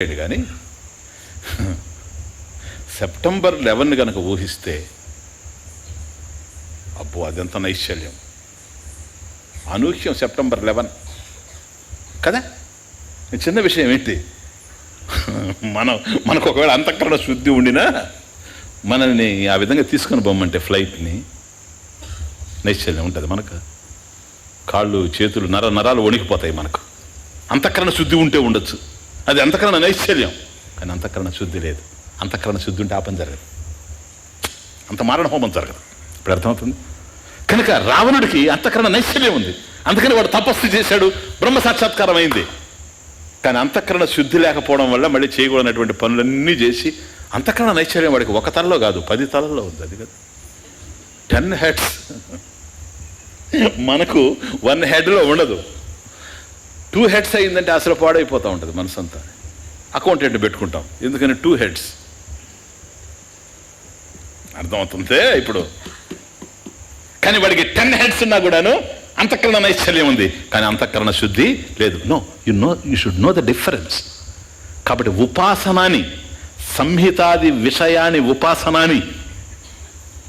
కానీ సెప్టెంబర్ 11 కనుక ఊహిస్తే అబ్బో అదంత నైశ్చల్యం. అనూహ్యం సెప్టెంబర్ 11 కదా. చిన్న విషయం ఏంటి, మనకు ఒకవేళ అంతఃకరణ శుద్ధి ఉండినా మనల్ని ఆ విధంగా తీసుకొని పోమంటే ఫ్లైట్ని నైశ్చల్యం ఉంటుంది. మనకు కాళ్ళు చేతులు నరాలు వణికిపోతాయి. మనకు అంతఃకరణ శుద్ధి ఉంటే ఉండొచ్చు, అది అంతఃకరణ నైశ్చల్యం. కానీ అంతఃకరణ శుద్ధి లేదు. అంతఃకరణ శుద్ధి ఉంటే ఆ పని జరగదు, అంత మారణ హోమం జరగదు. ఇప్పుడు అర్థమవుతుంది. కనుక రావణుడికి అంతఃకరణ నైశ్చల్యం ఉంది, అందుకని వాడు తపస్సు చేశాడు, బ్రహ్మ సాక్షాత్కారం అయింది. కానీ అంతఃకరణ శుద్ధి లేకపోవడం వల్ల మళ్ళీ చేయకూడనటువంటి పనులన్నీ చేసి అంతఃకరణ నైశ్చల్యం వాడికి ఒక తలలో కాదు 10 తలలో ఉంది. అది కదా 10 హెడ్స్. మనకు 1 హెడ్లో ఉండదు, 2 హెడ్స్ అయిందంటే అసలు పాడైపోతూ ఉంటుంది మనసు అంతా. అకౌంటెంట్ పెట్టుకుంటాం, ఎందుకని 2 హెడ్స్. అర్థమవుతుందే ఇప్పుడు. కానీ వాడికి 10 హెడ్స్ ఉన్నా కూడాను అంతఃకరణ నైశ్చల్యం ఉంది, కానీ అంతఃకరణ శుద్ధి లేదు. You should know the difference. కాబట్టి ఉపాసనాని, సంహితాది విషయాన్ని ఉపాసనాని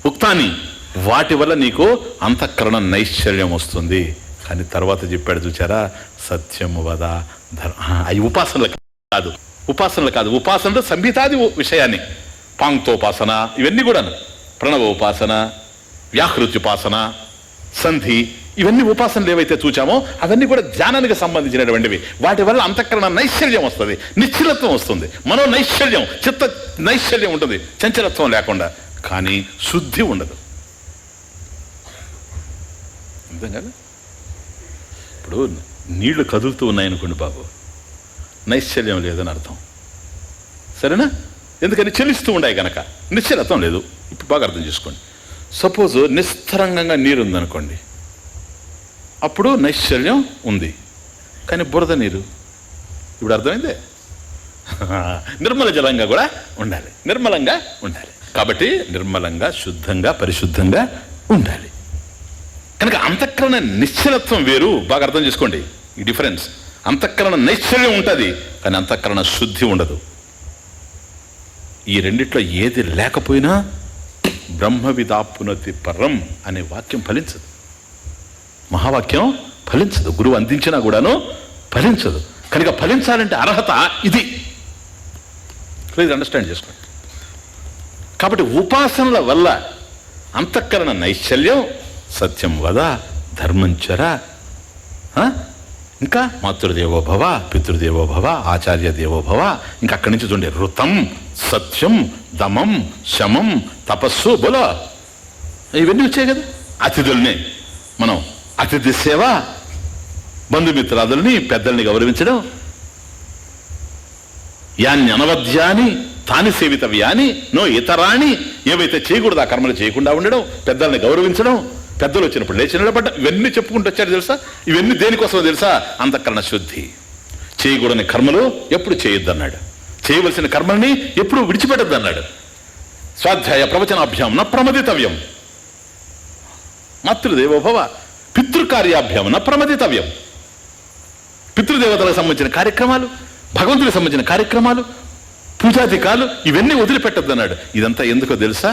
ఉక్తాని, వాటి వల్ల నీకు అంతఃకరణ నైశ్చల్యం వస్తుంది. కానీ తర్వాత చెప్పాడు చూచారా, సత్యము వద అవి ఉపాసనలు కాదు, ఉపాసనలు సంహితాది విషయాన్ని, పాంక్తోపాసన ఇవన్నీ కూడాను, ప్రణవ ఉపాసన, వ్యాహృత్యుపాసన, సంధి, ఇవన్నీ ఉపాసనలు ఏవైతే చూచామో అవన్నీ కూడా ధ్యానానికి సంబంధించినటువంటివి. వాటి వల్ల అంతఃకరణ నైశ్చల్యం వస్తుంది, నిశ్చలత్వం వస్తుంది, మనో నైశ్చల్యం, చిత్త నైశ్చల్యం ఉంటుంది, చంచలత్వం లేకుండా. కానీ శుద్ధి ఉండదు. అర్థం కదా. ఇప్పుడు నీళ్లు కదులుతూ ఉన్నాయనుకోండి బాబు, నైశ్చల్యం లేదని అర్థం, సరేనా? ఎందుకని చెలిస్తూ ఉన్నాయి కనుక నిశ్చలత్వం లేదు. ఇప్పుడు బాగా అర్థం చేసుకోండి. సపోజ్ నిస్తరంగంగా నీరు ఉందనుకోండి, అప్పుడు నైశ్చల్యం ఉంది. కానీ బురద నీరు, ఇప్పుడు అర్థమైందే, నిర్మల జలంగా కూడా ఉండాలి, నిర్మలంగా ఉండాలి. కాబట్టి నిర్మలంగా, శుద్ధంగా, పరిశుద్ధంగా ఉండాలి. కనుక అంతఃకరణ నిశ్చలత్వం వేరు. బాగా అర్థం చేసుకోండి ఈ డిఫరెన్స్. అంతఃకరణ నైశ్చల్యం ఉంటుంది, కానీ అంతఃకరణ శుద్ధి ఉండదు. ఈ రెండిట్లో ఏది లేకపోయినా బ్రహ్మవిదాప్నోతి పరం అనే వాక్యం ఫలించదు, మహావాక్యం ఫలించదు. గురువు అందించినా కూడాను ఫలించదు. కనుక ఫలించాలంటే అర్హత ఇది. ప్లీజ్ అండర్స్టాండ్ చేసుకోండి. కాబట్టి ఉపాసనల వల్ల అంతఃకరణ నైశ్చల్యం, సత్యం వద, ధర్మంచర, ఇంకా మాతృదేవోభవ, పితృదేవోభవ, ఆచార్య దేవోభవ, ఇంకా అక్కడి నుంచి చూడండి, ఋతం, సత్యం, దమం, శమం, తపస్సు, బోలో, ఇవన్నీ వచ్చాయి కదా. అతిథుల్ని మనం అతిథి సేవ, బంధుమిత్రాదుల్ని, పెద్దల్ని గౌరవించడం, యాన్ని అనవద్యాని తాని సేవితవ్యాని నో ఇతరాని, ఏవైతే చేయకూడదు ఆ కర్మలు చేయకుండా ఉండడం, పెద్దల్ని గౌరవించడం, పెద్దలు వచ్చినప్పుడు లేచి నిలబడ్డ, ఇవన్నీ చెప్పుకుంటూ వచ్చాడు తెలుసా. ఇవన్నీ దేనికోసమో తెలుసా? అంతఃకరణ శుద్ధి. చేయకూడని కర్మలు ఎప్పుడు చేయొద్దన్నాడు, చేయవలసిన కర్మల్ని ఎప్పుడు విడిచిపెట్టద్దు అన్నాడు. స్వాధ్యాయ ప్రవచనాభ్యాం న ప్రమదితవ్యం, మాతృదేవోభవ, పితృకార్యాభ్యాం న ప్రమదితవ్యం. పితృదేవతలకు సంబంధించిన కార్యక్రమాలు, భగవంతుడికి సంబంధించిన కార్యక్రమాలు, పూజాధికాలు, ఇవన్నీ వదిలిపెట్టద్దు అన్నాడు. ఇదంతా ఎందుకో తెలుసా?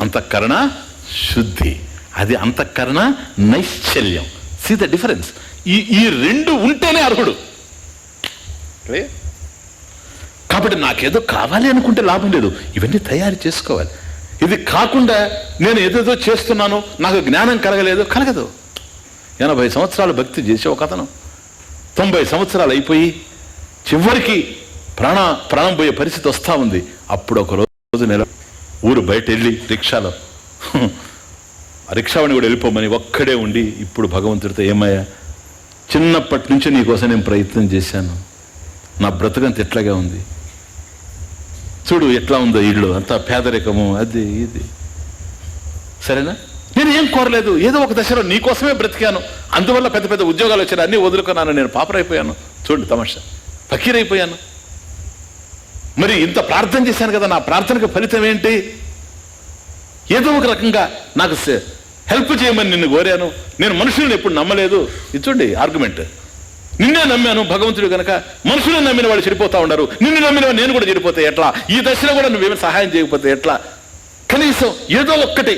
అంతఃకరణ శుద్ధి, అది అంతఃకరణ నైశ్చల్యం. See the difference. ఈ రెండు ఉంటేనే అర్హుడు. కాబట్టి నాకేదో కావాలి అనుకుంటే లాభం లేదు, ఇవన్నీ తయారు చేసుకోవాలి. ఇది కాకుండా నేను ఏదేదో చేస్తున్నాను, నాకు జ్ఞానం కలగదు. 80 సంవత్సరాలు భక్తి చేసే ఒక అతను 90 సంవత్సరాలు అయిపోయి చివరికి ప్రాణం పోయే పరిస్థితి వస్తూ ఉంది. అప్పుడు ఒక రోజు ఊరు బయట వెళ్ళి రిక్షాలో, రిక్షావాణి కూడా వెళ్ళిపోమని ఒక్కడే ఉండి, ఇప్పుడు భగవంతుడితో, ఏమయ్యా, చిన్నప్పటి నుంచి నీకోసం నేను ప్రయత్నం చేశాను, నా బ్రతుకంత ఎట్లాగా ఉంది, చూడు ఎట్లా ఉందో, ఇళ్ళు అంతా పేదరికము, అది ఇది, సరేనా? నేను ఏం కోరలేదు, ఏదో ఒక దశలో నీకోసమే బ్రతికాను, అందువల్ల పెద్ద పెద్ద ఉద్యోగాలు వచ్చాను, అన్నీ వదులుకున్నాను, నేను పాపరైపోయాను, చూడండి తమాషా, ఫకీరైపోయాను. మరి ఇంత ప్రార్థన చేశాను కదా, నా ప్రార్థనకు ఫలితం ఏంటి? ఏదో ఒక రకంగా నాకు హెల్ప్ చేయమని నిన్ను కోరాను, నేను మనుషులను ఎప్పుడు నమ్మలేదు. ఇది చూడండి ఆర్గ్యుమెంట్. నిన్నే నమ్మాను భగవంతుడు కనుక, మనుషులను నమ్మిన వాళ్ళు చెడిపోతా ఉన్నారు, నిన్ను నమ్మిన నేను కూడా చెడిపోతే ఎట్లా, ఈ దశలో కూడా నువ్వేమి సహాయం చేయకపోతే ఎట్లా, కనీసం ఏదో ఒక్కటి,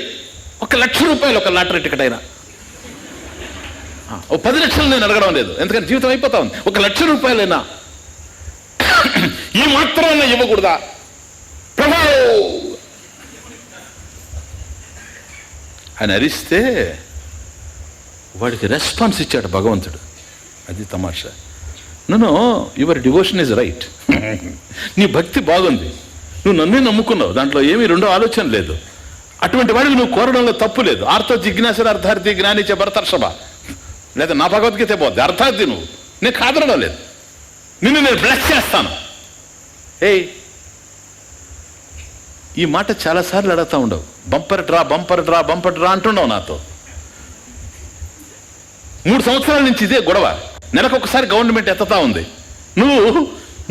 1 లక్ష రూపాయలు ఒక లాటరీ టికెట్ అయినా, 10 లక్షలు నేను అడగడం లేదు, ఎందుకంటే జీవితం అయిపోతా ఉంది, 1 లక్ష రూపాయలైనా ఈ మాత్రం ఇవ్వకూడదా ప్రభు అని అరిస్తే వాడికి రెస్పాన్స్ ఇచ్చాడు భగవంతుడు. అది తమాషా. నన్ను యువర్ డివోషన్ ఈజ్ రైట్, నీ భక్తి బాగుంది, నువ్వు నన్నే నమ్ముకున్నావు, దాంట్లో ఏమీ రెండో ఆలోచన లేదు, అటువంటి వాడికి నువ్వు కోరడంలో తప్పు లేదు. ఆర్తో జిజ్ఞాస అర్థార్థి జ్ఞానిచ భరతర్షభ, లేదా నా భగవద్గీత పోద్ది అర్థార్థి, నువ్వు నేను కాదనడం లేదు, నిన్ను నేను బ్లెస్ చేస్తాను. ఈ మాట చాలాసార్లు అడుగుతా ఉండవు, bumper draw bumper draw bumper draw అంటున్నావు నాతో. 3 సంవత్సరాల నుంచి ఇదే గొడవ, నెలకొకసారి గవర్నమెంట్ ఎత్తుతా ఉంది, నువ్వు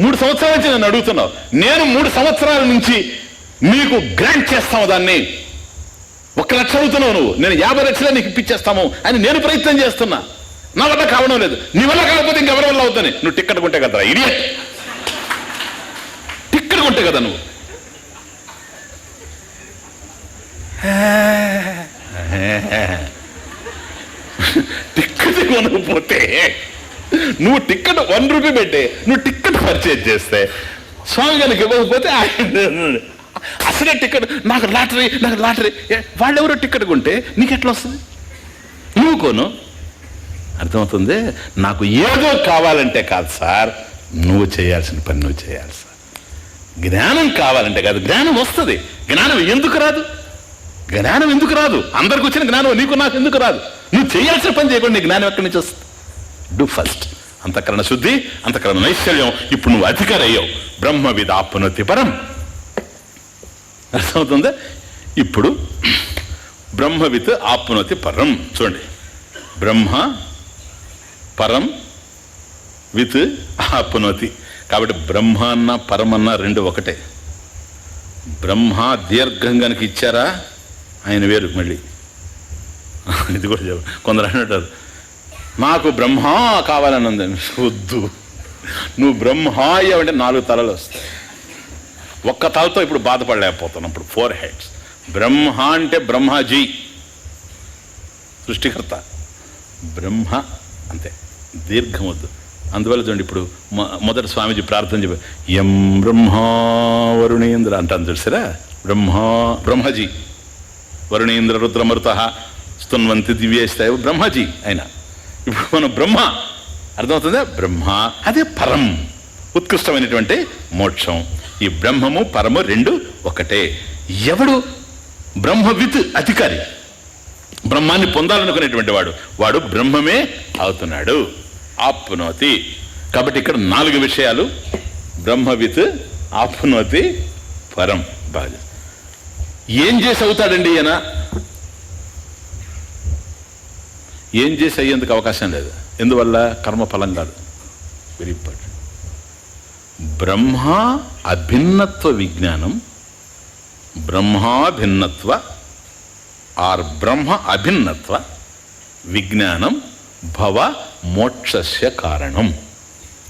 3 సంవత్సరాల నుంచి నన్ను అడుగుతున్నావు, నేను 3 సంవత్సరాల నుంచి నీకు గ్రాంట్ చేస్తాము, దాన్ని 1 లక్ష అడుగుతున్నావు నువ్వు, నేను 50 లక్షలే నీకు ఇప్పించేస్తాము అని నేను ప్రయత్నం చేస్తున్నా, నా వల్ల కావడం లేదు, నీ వల్ల కాకపోతే ఇంకెవరి వల్ల అవుతాని, నువ్వు టిక్కెట్ కొంటే కదరా ఇడియట్, టిక్కెట్ కొంటే కదా నువ్వు. టిక్కెట్ కొనకపోతే నువ్వు టిక్కెట్ 1 రూపీ పెట్టే నువ్వు టిక్కెట్ పర్చేజ్ చేస్తే స్వామి గారికి ఇవ్వకపోతే అసలే టిక్కెట్ నాకు లాటరీ వాళ్ళెవరో టిక్కెట్ కొంటే నీకు ఎట్లా వస్తుంది, నువ్వు కొను. అర్థమవుతుంది? నాకు ఏదో కావాలంటే కాదు సార్, నువ్వు చేయాల్సిన పని నువ్వు చేయాలి సార్. జ్ఞానం కావాలంటే కాదు, జ్ఞానం వస్తుంది. జ్ఞానం ఎందుకు రాదు? జ్ఞానం ఎందుకు రాదు? అందరికి వచ్చిన జ్ఞానం నీకు నాకు ఎందుకు రాదు? నువ్వు చేయాల్సిన పని చేయకుండా నీ జ్ఞానం ఎక్కడి నుంచి వస్తుంది? Do first. అంతఃకరణ శుద్ధి, అంతఃకరణ నైశ్చల్యం. ఇప్పుడు నువ్వు అధికారి అయ్యావు. బ్రహ్మవిద్ ఆప్నోతి పరం. అర్థమవుతుంది? ఇప్పుడు బ్రహ్మవిత్ ఆప్నోతి పరం. చూడండి, బ్రహ్మ పరం విత్ ఆప్నోతి. కాబట్టి బ్రహ్మ అన్న పరమన్న రెండు ఒకటే. బ్రహ్మ దీర్ఘం కనుక ఇచ్చారా ఆయన వేరు. మళ్ళీ ఇది కూడా చెప్పు. కొందరు అంటారు నాకు బ్రహ్మ కావాలని ఉందని. వద్దు, నువ్వు బ్రహ్మాయ అంటే 4 తలలు వస్తాయి. ఒక్క తలతో ఇప్పుడు బాధపడలేకపోతున్నాం. ఇప్పుడు 4 హెడ్స్. బ్రహ్మ అంటే బ్రహ్మాజీ, సృష్టికర్త. బ్రహ్మ అంతే, దీర్ఘం వద్దు. అందువల్ల చూడండి, ఇప్పుడు మొదటి స్వామీజీ ప్రార్థన చెప్పారు, ఎం బ్రహ్మా వరుణేంద్ర అంటాను చూసారా. బ్రహ్మజీ వరుణేంద్ర రుద్రమరుత స్తున్వంతి దివ్యేస్తాయి బ్రహ్మజీ ఆయన. ఇప్పుడు మనం బ్రహ్మ, అర్థమవుతుందా? బ్రహ్మ అదే పరం, ఉత్కృష్టమైనటువంటి మోక్షం. ఈ బ్రహ్మము పరము రెండు ఒకటే. ఎవడు బ్రహ్మవిత్ అధికారి, బ్రహ్మాన్ని పొందాలనుకునేటువంటి వాడు బ్రహ్మమే అవుతున్నాడు. ఆప్నోతి. కాబట్టి ఇక్కడ 4 విషయాలు. బ్రహ్మవిత్, ఆప్నోతి, పరం. బాగా ఏం చేసి అవుతాడండి ఈయన? ఏం చేసి అయ్యేందుకు అవకాశం లేదు. ఎందువల్ల? కర్మఫలం కాదు. Very important. బ్రహ్మ అభిన్నత్వ విజ్ఞానం, బ్రహ్మాభిన్నత్వ ఆర్ బ్రహ్మ అభిన్నత్వ విజ్ఞానం భవ మోక్షస్య కారణం.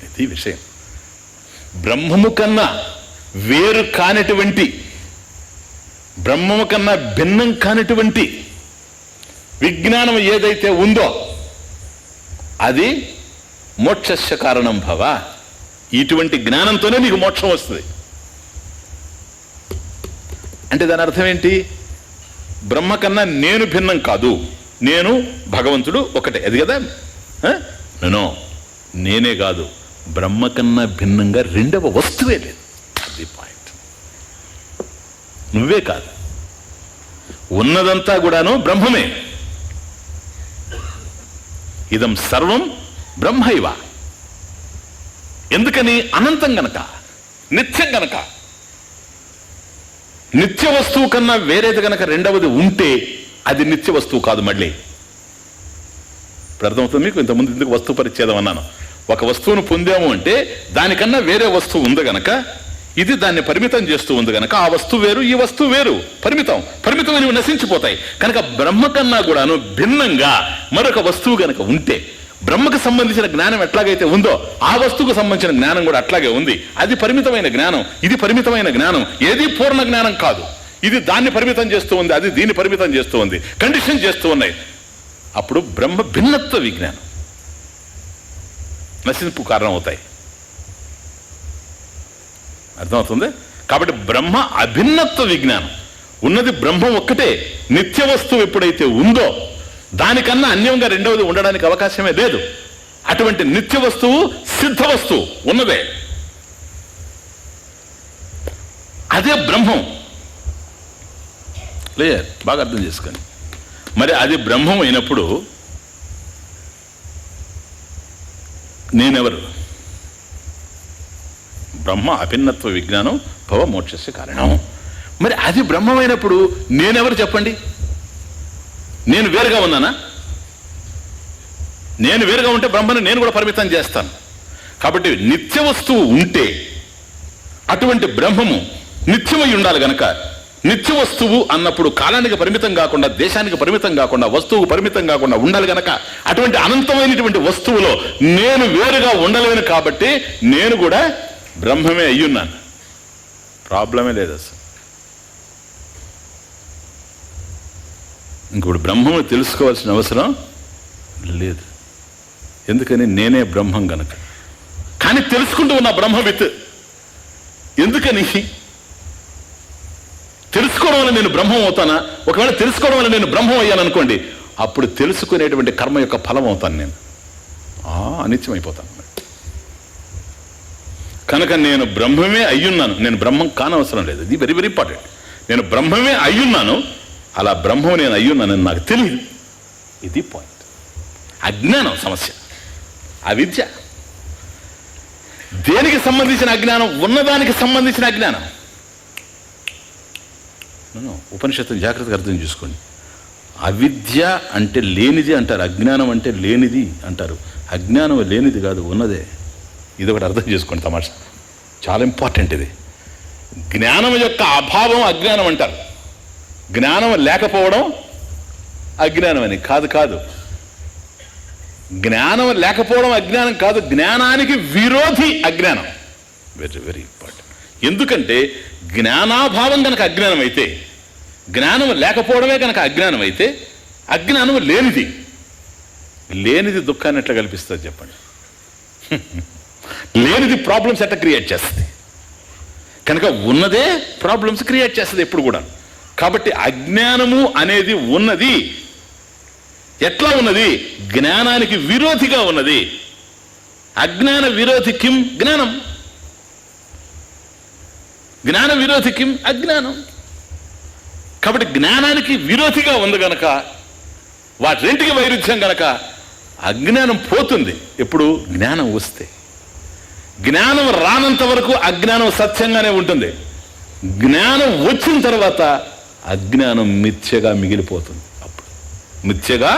ఇది విషయం. బ్రహ్మము కన్నా వేరు కానటువంటి, బ్రహ్మము కన్నా భిన్నం కానటువంటి విజ్ఞానం ఏదైతే ఉందో అది మోక్షస్య కారణం భవ. ఇటువంటి జ్ఞానంతోనే నీకు మోక్షం వస్తుంది. అంటే దాని అర్థం ఏంటి? బ్రహ్మ కన్నా నేను భిన్నం కాదు, నేను భగవంతుడు ఒకటే. అది కదా. నేనే కాదు, బ్రహ్మ కన్నా భిన్నంగా రెండవ వస్తువే లేదు. అది పాయింట్. నువ్వే కాదు, ఉన్నదంతా కూడాను బ్రహ్మమే. ఇదం సర్వం బ్రహ్మైవ. ఎందుకని? అనంతం గనక, నిత్యం గనక. నిత్య వస్తువు కన్నా వేరేది గనక రెండవది ఉంటే అది నిత్య వస్తువు కాదు. మళ్ళీ ఇప్పుడు అర్థమవుతుంది మీకు? ఇంతకుముందు ఎందుకు వస్తువు పరిచ్ఛేదం అన్నాను. ఒక వస్తువును పొందాము అంటే దానికన్నా వేరే వస్తువు ఉంది గనక, ఇది దాన్ని పరిమితం చేస్తూ ఉంది గనక ఆ వస్తువు వేరు, ఈ వస్తువు వేరు. పరిమితమైనవి నశించిపోతాయి. కనుక బ్రహ్మ కన్నా కూడాను భిన్నంగా మరొక వస్తువు గనక ఉంటే, బ్రహ్మకు సంబంధించిన జ్ఞానం ఎట్లాగైతే ఉందో ఆ వస్తువుకు సంబంధించిన జ్ఞానం కూడా అట్లాగే ఉంది. అది పరిమితమైన జ్ఞానం, ఇది పరిమితమైన జ్ఞానం. ఏది పూర్ణ జ్ఞానం కాదు. ఇది దాన్ని పరిమితం చేస్తూ ఉంది, అది దీన్ని పరిమితం చేస్తూ ఉంది, కండిషన్ చేస్తూ ఉన్నాయి. అప్పుడు బ్రహ్మ భిన్నత్వ విజ్ఞానం నశింపు కారణం అవుతాయి. అర్థమవుతుంది? కాబట్టి బ్రహ్మ అభిన్నత్వ విజ్ఞానం. ఉన్నది బ్రహ్మం ఒక్కటే. నిత్య వస్తువు ఎప్పుడైతే ఉందో దానికన్నా అన్యంగా రెండవది ఉండడానికి అవకాశమే లేదు. అటువంటి నిత్య వస్తువు సిద్ధ వస్తువు ఉన్నదే, అదే బ్రహ్మం. క్లియర్? బాగా అర్థం చేసుకోండి. మరి అది బ్రహ్మం అయినప్పుడు నేనెవరు? బ్రహ్మ అభిన్నత్వ విజ్ఞానం భవ మోక్షస్య కారణం. మరి అది బ్రహ్మమైనప్పుడు నేనెవరు చెప్పండి? నేను వేరుగా ఉన్నానా? నేను వేరుగా ఉంటే బ్రహ్మని నేను కూడా పరిమితం చేస్తాను. కాబట్టి నిత్య వస్తువు ఉంటే అటువంటి బ్రహ్మము నిత్యమై ఉండాలి గనక నిత్య వస్తువు అన్నప్పుడు కాలానికి పరిమితం కాకుండా, దేశానికి పరిమితం కాకుండా, వస్తువుకు పరిమితం కాకుండా ఉండాలి గనక అటువంటి అనంతమైనటువంటి వస్తువులో నేను వేరుగా ఉండలేను. కాబట్టి నేను కూడా బ్రహ్మమే అయ్యున్నాను. ప్రాబ్లమే లేదు అసలు. ఇంకొకటి బ్రహ్మము తెలుసుకోవాల్సిన అవసరం లేదు. ఎందుకని? నేనే బ్రహ్మం గనక. కానీ తెలుసుకుంటూ ఉన్న బ్రహ్మవిత్. ఎందుకని? తెలుసుకోవడం వల్ల నేను బ్రహ్మం అవుతానా? ఒకవేళ తెలుసుకోవడం వల్ల నేను బ్రహ్మం అయ్యాను అనుకోండి, అప్పుడు తెలుసుకునేటువంటి కర్మ యొక్క ఫలం అవుతాను నేను. అనిత్యమైపోతాను. కనుక నేను బ్రహ్మమే అయ్యున్నాను. నేను బ్రహ్మం కానవసరం లేదు. ఇది వెరీ వెరీ ఇంపార్టెంట్. నేను బ్రహ్మమే అయ్యున్నాను. అలా బ్రహ్మం నేను అయ్యున్నానని నాకు తెలియదు. ఇది పాయింట్. అజ్ఞానం సమస్య, అవిద్య. దేనికి సంబంధించిన అజ్ఞానం? ఉన్నదానికి సంబంధించిన అజ్ఞానం. ఉపనిషత్తుని జాగ్రత్తగా అర్థం చేసుకోండి. అవిద్య అంటే లేనిది అంటారు, అజ్ఞానం అంటే లేనిది అంటారు. అజ్ఞానం లేనిది కాదు, ఉన్నదే. ఇది ఒకటి అర్థం చేసుకోండి. తమాషా చాలా ఇంపార్టెంట్ ఇది. జ్ఞానం యొక్క అభావం అజ్ఞానం అంటారు. జ్ఞానం లేకపోవడం అజ్ఞానం అని కాదు. జ్ఞానం లేకపోవడం అజ్ఞానం కాదు, జ్ఞానానికి విరోధి అజ్ఞానం. Very very important. ఎందుకంటే జ్ఞానాభావం కనుక అజ్ఞానం అయితే, జ్ఞానం లేకపోవడమే కనుక అజ్ఞానం అయితే, అజ్ఞానం లేనిది దుఃఖాన్ని ఎట్లా కల్పిస్తుంది చెప్పండి? లేనిది ప్రాబ్లమ్స్ ఎట్లా క్రియేట్ చేస్తుంది? కనుక ఉన్నదే ప్రాబ్లమ్స్ క్రియేట్ చేస్తుంది ఎప్పుడు కూడా. కాబట్టి అజ్ఞానము అనేది ఉన్నది. ఎట్లా ఉన్నది? జ్ఞానానికి విరోధిగా ఉన్నది. అజ్ఞాన విరోధి కిం? జ్ఞానం. జ్ఞాన విరోధి కిం? అజ్ఞానం. కాబట్టి జ్ఞానానికి విరోధిగా ఉంది గనక, వాటి రెంటికి వైరుధ్యం గనక అజ్ఞానం పోతుంది. ఎప్పుడు? జ్ఞానం వస్తే. జ్ఞానం రానంత వరకు అజ్ఞానం సత్యంగానే ఉంటుంది. జ్ఞానం వచ్చిన తర్వాత అజ్ఞానం మిథ్యగా మిగిలిపోతుంది. అప్పుడు మిథ్యగా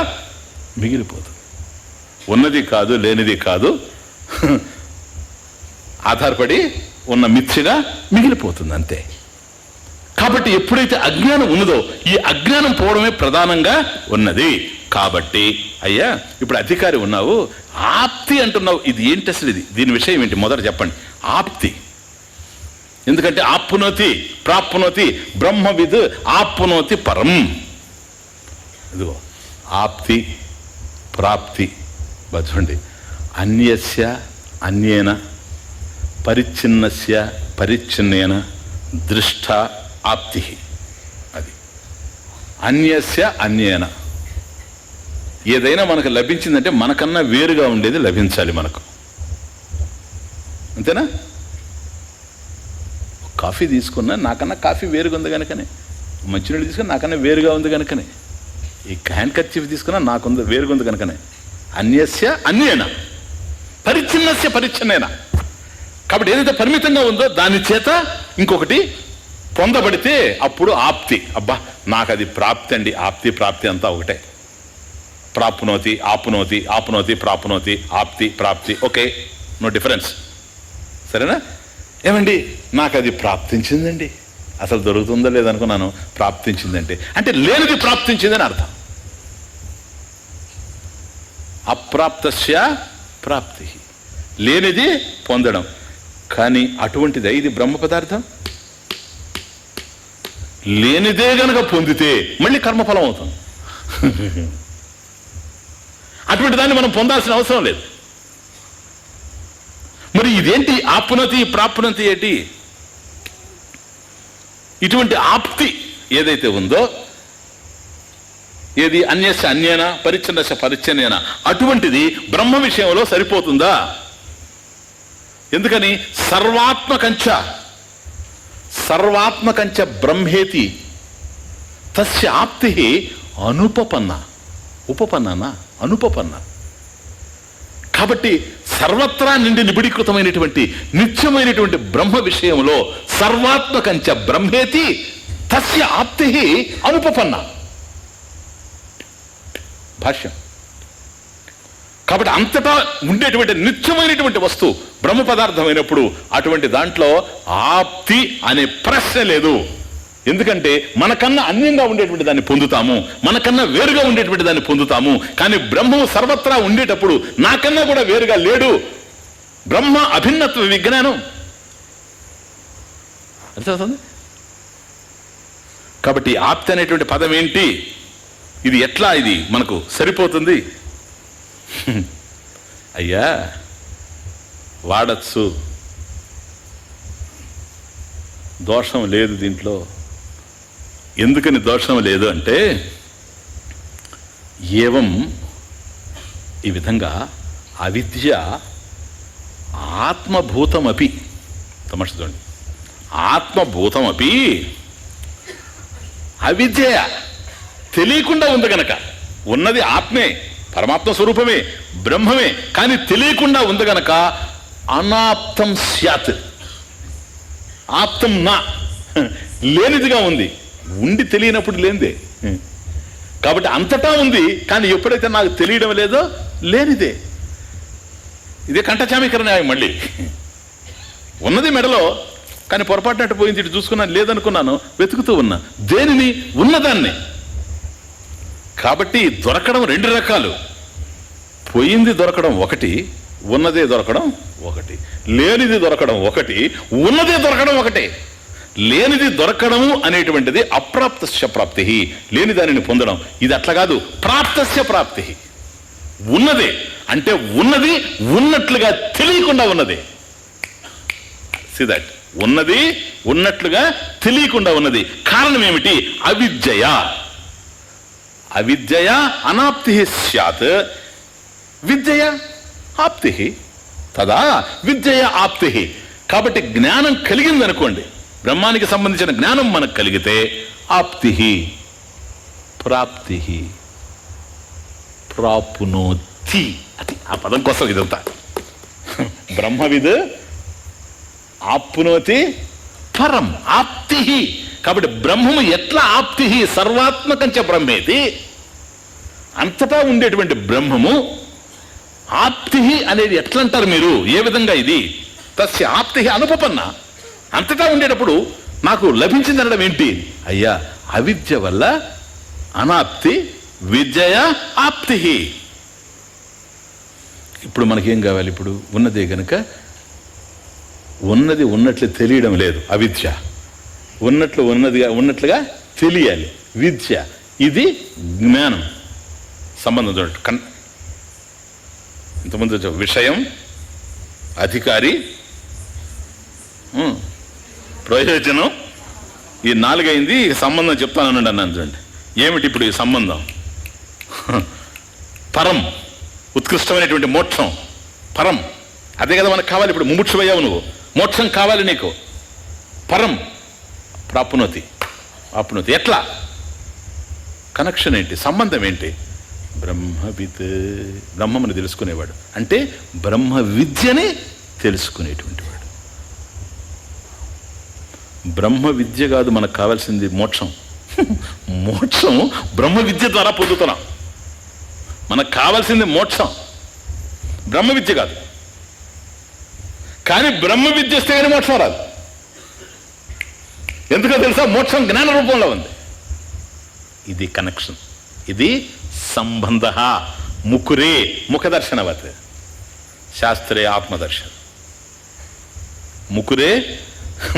మిగిలిపోతుంది. ఉన్నది కాదు, లేనిది కాదు, ఆధారపడి ఉన్న మిథ్యగా మిగిలిపోతుంది అంతే. కాబట్టి ఎప్పుడైతే అజ్ఞానం ఉన్నదో ఈ అజ్ఞానం పోవడమే ప్రధానంగా ఉన్నది. కాబట్టి అయ్యా ఇప్పుడు అధికారి ఉన్నావు, ఆప్తి అంటున్నావు. ఇది ఏంటి అసలు? దీని విషయం ఏంటి మొదట చెప్పండి. ఆప్తి. ఎందుకంటే ఆప్నోతి ప్రాప్నోతి బ్రహ్మవిద్ ఆప్నోతి పరం. ఇదిగో ఆప్తి ప్రాప్తి బజండి. అన్యస్య అన్యేన పరిచ్ఛిన్నస్య పరిచ్ఛిన్నేన దృష్ట ఆప్తి. అది అన్యస్య అన్యేన. ఏదైనా మనకు లభించిందంటే మనకన్నా వేరుగా ఉండేది లభించాలి మనకు. అంతేనా? కాఫీ తీసుకున్నా నాకన్నా కాఫీ వేరుగా ఉంది కనుకనే, మంచినీళ్ళు తీసుకున్నా నాకన్నా వేరుగా ఉంది కనుకనే, ఈ హ్యాండ్ కర్చీఫ్ తీసుకున్నా నాకుంది వేరుగా ఉంది కనుకనే. అన్యస్య అన్యేన పరిచ్ఛిన్నస్య పరిచ్ఛిన్నేన. కాబట్టి ఏదైతే పరిమితంగా ఉందో దాని చేత ఇంకొకటి పొందబడితే అప్పుడు ఆప్తి. అబ్బా నాకు అది ప్రాప్తి అండి. ఆప్తి ప్రాప్తి అంతా ఒకటే. ప్రాప్నోతి ఆప్నోతి ఆప్నోతి ప్రాప్నోతి ఆప్తి ప్రాప్తి ఓకే, నో డిఫరెన్స్. సరేనా? ఏమండి నాకు అది ప్రాప్తించిందండి, అసలు దొరుకుతుందో లేదనుకున్నాను, ప్రాప్తించిందంటే అంటే లేనిది ప్రాప్తించిందని అర్థం. అప్రాప్తస్య ప్రాప్తి, లేనిది పొందడం. కానీ అటువంటిది ఇది బ్రహ్మ పదార్థం. లేనిదే గనక పొందితే మళ్ళీ కర్మఫలం అవుతుంది. అటువంటి దాన్ని మనం పొందాల్సిన అవసరం లేదు. మరి ఇదేంటి ఆప్నతి ప్రాప్నతి ఏంటి? ఇటువంటి ఆప్తి ఏదైతే ఉందో, ఏది అన్యస్య అన్యేన పరిచ్ఛిన్నస్య పరిచ్ఛిన్నేన, అటువంటిది బ్రహ్మ విషయంలో సరిపోతుందా? ఎందుకని సర్వాత్మకంచ బ్రహ్మేతి తస్య ఆప్తి అనుపపన్న. కాబట్టి సర్వత్రా నిండి నిబిడీకృతమైనటువంటి నిత్యమైనటువంటి బ్రహ్మ విషయంలో సర్వాత్మకంచ బ్రహ్మేతి తస్య ఆప్తి అనుపపన్న. భాష్యం. కాబట్టి అంతటా ఉండేటువంటి నిత్యమైనటువంటి వస్తువు బ్రహ్మ పదార్థమైనప్పుడు అటువంటి దాంట్లో ఆప్తి అనే ప్రశ్న లేదు. ఎందుకంటే మనకన్నా అన్యంగా ఉండేటువంటి దాన్ని పొందుతాము, మనకన్నా వేరుగా ఉండేటువంటి దాన్ని పొందుతాము. కానీ బ్రహ్మము సర్వత్రా ఉండేటప్పుడు నాకన్నా కూడా వేరుగా లేడు. బ్రహ్మ అభిన్నత్వ విజ్ఞానం అర్థమవుతుంది. కాబట్టి ఆప్తి అనేటువంటి పదం ఏంటి? ఇది ఎట్లా ఇది మనకు సరిపోతుంది? అయ్యా వాడచ్చు, దోషం లేదు దీంట్లో. ఎందుకని దోషం లేదు అంటే, ఏవం ఈ విధంగా అవిద్య ఆత్మభూతమపి, తమర్చుకోండి, ఆత్మభూతమపి అవిద్య తెలియకుండా ఉంది గనక, ఉన్నది ఆత్మే, పరమాత్మ స్వరూపమే, బ్రహ్మమే, కానీ తెలియకుండా ఉంది గనక అనాప్తం స్యాత్, ఆప్తం నా, లేనిదిగా ఉంది. ఉండి తెలియనప్పుడు లేనిదే. కాబట్టి అంతటా ఉంది, కానీ ఎప్పుడైతే నాకు తెలియడం లేదో లేనిదే. ఇదే కంఠచామీకరణ న్యాయం. మళ్ళీ ఉన్నది మెడలో, కానీ పొరపాటునట్టు పోయింది, ఇటు చూసుకున్నాను, లేదనుకున్నాను, వెతుకుతూ ఉన్నా దేనిని? ఉన్నదాన్ని. కాబట్టి దొరకడం రెండు రకాలు. పోయింది దొరకడం ఒకటి, ఉన్నదే దొరకడం ఒకటి. లేనిది దొరకడం ఒకటి, ఉన్నదే దొరకడం ఒకటే. లేనిది దొరకడము అనేటువంటిది అప్రాప్తస్య ప్రాప్తి, లేని దానిని పొందడం. ఇది అట్లా కాదు, ప్రాప్తస్య ప్రాప్తి. ఉన్నదే అంటే ఉన్నది ఉన్నట్లుగా తెలియకుండా ఉన్నది. సీ దట్, ఉన్నది ఉన్నట్లుగా తెలియకుండా ఉన్నది. కారణం ఏమిటి? అవిద్యయ అనాప్తి స్యాత్ విద్యయ ఆప్తి తదా విద్యయ ఆప్తి. కాబట్టి జ్ఞానం కలిగిందనుకోండి, బ్రహ్మానికి సంబంధించిన జ్ఞానం మనకు కలిగితే ఆప్తి ప్రాప్తి ప్రాప్నోతి. అది ఆ పదం కోసం ఇదంతా. బ్రహ్మవిద్ ఆప్నోతి పరం ఆప్తి. కాబట్టి బ్రహ్మము ఎట్లా ఆప్తి? సర్వాత్మకంచ బ్రహ్మేతి, అంతటా ఉండేటువంటి బ్రహ్మము ఆప్తి అనేది ఎట్లా అంటారు మీరు? ఏ విధంగా ఇది? తస్య ఆప్తి అనుపపన్న. అంతటా ఉండేటప్పుడు నాకు లభించిందనడం ఏంటి? అయ్యా అవిద్య వల్ల అనాప్తి, విద్యయ ఆప్తి. ఇప్పుడు మనకేం కావాలి? ఇప్పుడు ఉన్నదే గనుక ఉన్నది ఉన్నట్లు తెలియడం లేదు, అవిద్య. ఉన్నట్లుగా తెలియాలి, విద్య. ఇది జ్ఞానం. సంబంధం చూడండి, ఇంతకుముందు విషయం, అధికారి, ప్రయోజనం, ఈ నాలుగైంది. సంబంధం చెప్తానండి అన్నాను. చూడండి ఏమిటి ఇప్పుడు ఈ సంబంధం? పరం, ఉత్కృష్టమైనటువంటి మోక్షం, పరం. అదే కదా మనకు కావాలి. ఇప్పుడు ముముక్షువయ్యావు నువ్వు, మోక్షం కావాలి నీకు. పరం ప్రాప్నోతి, ఆప్నోతి. ఎట్లా? కనెక్షన్ ఏంటి? సంబంధం ఏంటి? బ్రహ్మవిత్, బ్రహ్మముని తెలుసుకునేవాడు అంటే బ్రహ్మ విద్యని తెలుసుకునేటువంటి వాడు. బ్రహ్మ విద్య కాదు మనకు కావాల్సింది, మోక్షం. మోక్షం బ్రహ్మ విద్య ద్వారా పొందుతున్నాం. మనకు కావాల్సింది మోక్షం, బ్రహ్మ విద్య కాదు. కానీ బ్రహ్మ విద్య వస్తే కానీ మోక్షం రాదు. ఎందుకో తెలుసా? మోక్షం జ్ఞాన రూపంలో ఉంది. ఇది కనెక్షన్, ఇది సంబంధ. ముకురే ముఖదర్శనవత్, శాస్త్రే ఆత్మదర్శనం. ముకురే